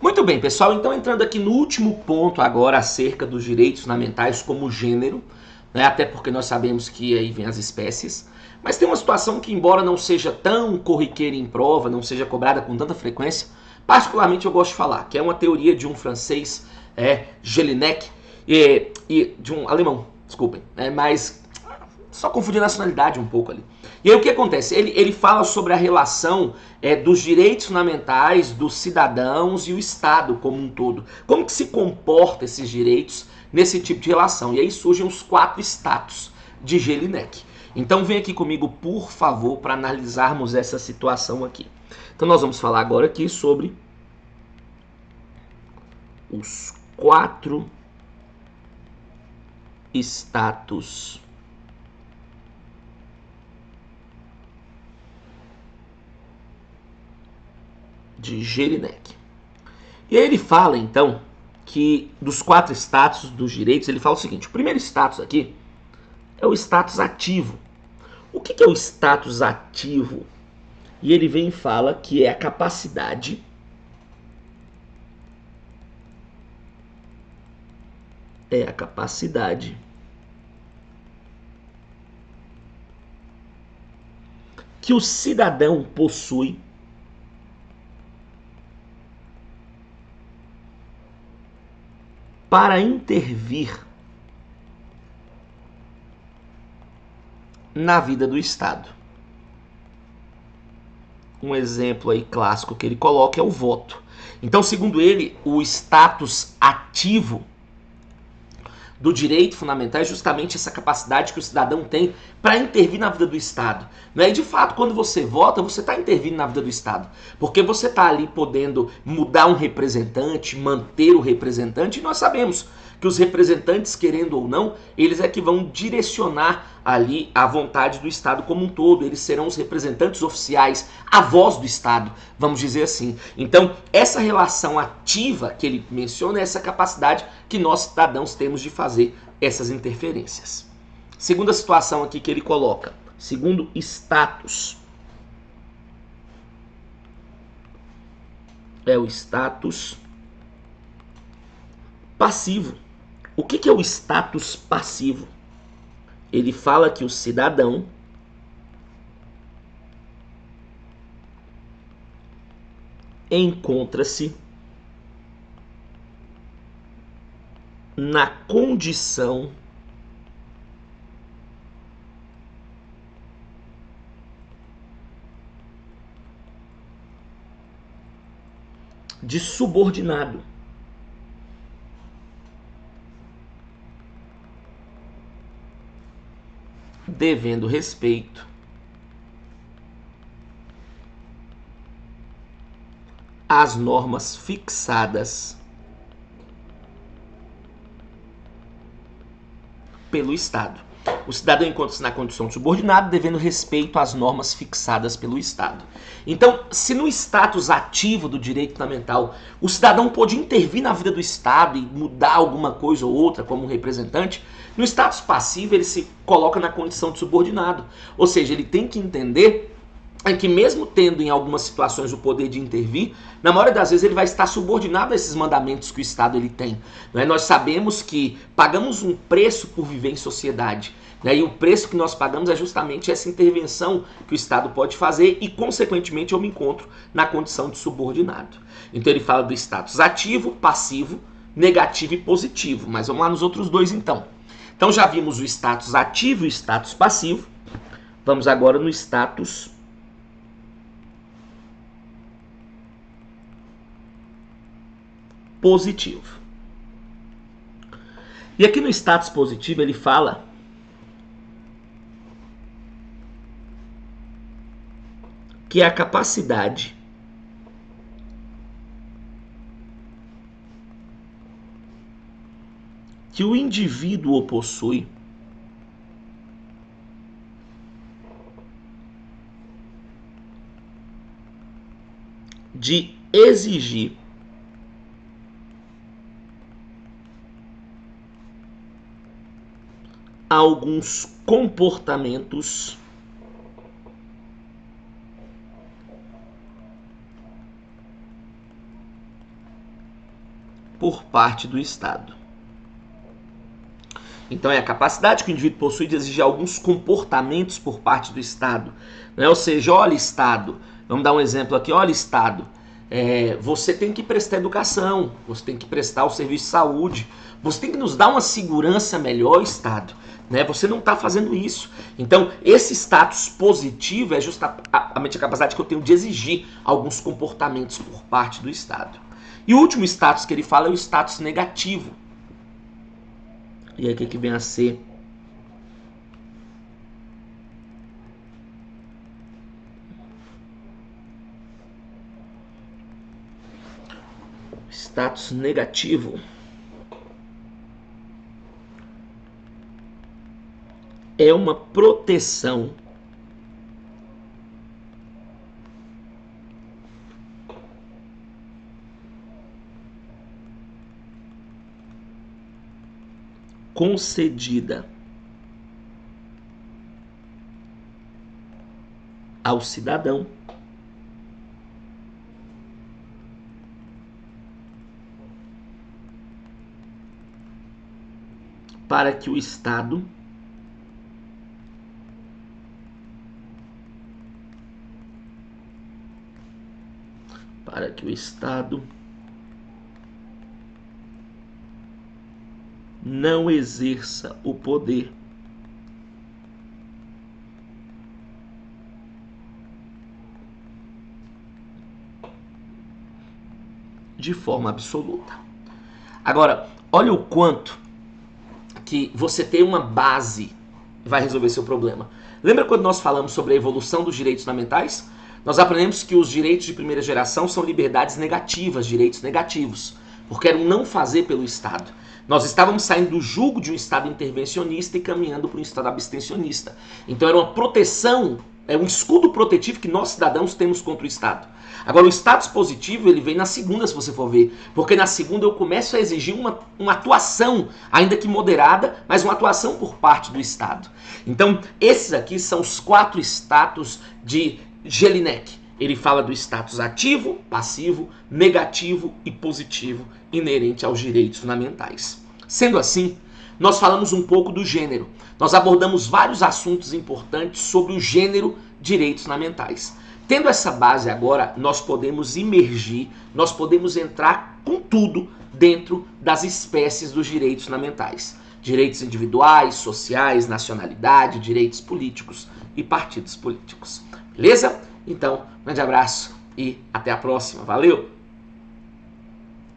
Muito bem, pessoal, então entrando aqui no último ponto agora acerca dos direitos fundamentais como gênero, né, até porque nós sabemos que aí vem as espécies, mas tem uma situação que, embora não seja tão corriqueira em prova, não seja cobrada com tanta frequência, particularmente eu gosto de falar, que é uma teoria de um francês, Jelinek, e de um alemão, desculpem, mas só confundir a nacionalidade um pouco ali. E aí o que acontece? Ele fala sobre a relação dos direitos fundamentais dos cidadãos e o Estado como um todo. Como que se comporta esses direitos nesse tipo de relação? E aí surgem os 4 status de Jelinek. Então vem aqui comigo, por favor, para analisarmos essa situação aqui. Então nós vamos falar agora aqui sobre os 4 status de Jelinek. E aí ele fala, então, que dos 4 status dos direitos, ele fala o seguinte: o primeiro status aqui é o status ativo. O que é o status ativo? E ele vem e fala que é a capacidade que o cidadão possui para intervir na vida do Estado. Um exemplo aí clássico que ele coloca é o voto. Então, segundo ele, o status ativo do direito fundamental é justamente essa capacidade que o cidadão tem para intervir na vida do Estado. E de fato, quando você vota, você está intervindo na vida do Estado, porque você está ali podendo mudar um representante, manter o representante, e nós sabemos que os representantes, querendo ou não, eles é que vão direcionar ali a vontade do Estado como um todo. Eles serão os representantes oficiais, a voz do Estado, vamos dizer assim. Então, essa relação ativa que ele menciona é essa capacidade que nós cidadãos temos de fazer essas interferências. Segunda situação aqui que ele coloca, segundo status, é o status passivo. O que é o status passivo? Ele fala que o cidadão encontra-se na condição de subordinado, devendo respeito às normas fixadas pelo Estado. O cidadão encontra-se na condição de subordinado, devendo respeito às normas fixadas pelo Estado. Então, se no status ativo do direito fundamental o cidadão pode intervir na vida do Estado e mudar alguma coisa ou outra como um representante, no status passivo ele se coloca na condição de subordinado. Ou seja, ele tem que entender que mesmo tendo em algumas situações o poder de intervir, na maioria das vezes ele vai estar subordinado a esses mandamentos que o Estado ele tem. Nós sabemos que pagamos um preço por viver em sociedade, e o preço que nós pagamos é justamente essa intervenção que o Estado pode fazer e, consequentemente, eu me encontro na condição de subordinado. Então ele fala do status ativo, passivo, negativo e positivo. Mas vamos lá nos outros dois então. Então já vimos o status ativo e o status passivo. Vamos agora no status positivo. E aqui no status positivo ele fala que é a capacidade que o indivíduo possui de exigir alguns comportamentos por parte do Estado. Então é a capacidade que o indivíduo possui de exigir alguns comportamentos por parte do Estado. Né? Ou seja, olha, Estado, vamos dar um exemplo aqui, olha, Estado, você tem que prestar educação, você tem que prestar o serviço de saúde, você tem que nos dar uma segurança melhor, Estado. Né? Você não está fazendo isso. Então, esse status positivo é justamente a capacidade que eu tenho de exigir alguns comportamentos por parte do Estado. E o último status que ele fala é o status negativo. E aí o que vem a ser? Status negativo é uma proteção concedida ao cidadão para que o Estado não exerça o poder de forma absoluta. Agora, olha o quanto que você tem uma base vai resolver seu problema. Lembra quando nós falamos sobre a evolução dos direitos fundamentais? Nós aprendemos que os direitos de primeira geração são liberdades negativas, direitos negativos, porque era um não fazer pelo Estado. Nós estávamos saindo do jugo de um Estado intervencionista e caminhando para um Estado abstencionista. Então era uma proteção, é um escudo protetivo que nós cidadãos temos contra o Estado. Agora o status positivo ele vem na segunda, se você for ver, porque na segunda eu começo a exigir uma atuação, ainda que moderada, mas uma atuação por parte do Estado. Então esses aqui são os 4 status de Jelinek. Ele fala do status ativo, passivo, negativo e positivo inerente aos direitos fundamentais. Sendo assim, nós falamos um pouco do gênero. Nós abordamos vários assuntos importantes sobre o gênero direitos fundamentais. Tendo essa base agora, nós podemos imergir, nós podemos entrar com tudo dentro das espécies dos direitos fundamentais. Direitos individuais, sociais, nacionalidade, direitos políticos e partidos políticos. Beleza? Então, um grande abraço e até a próxima. Valeu!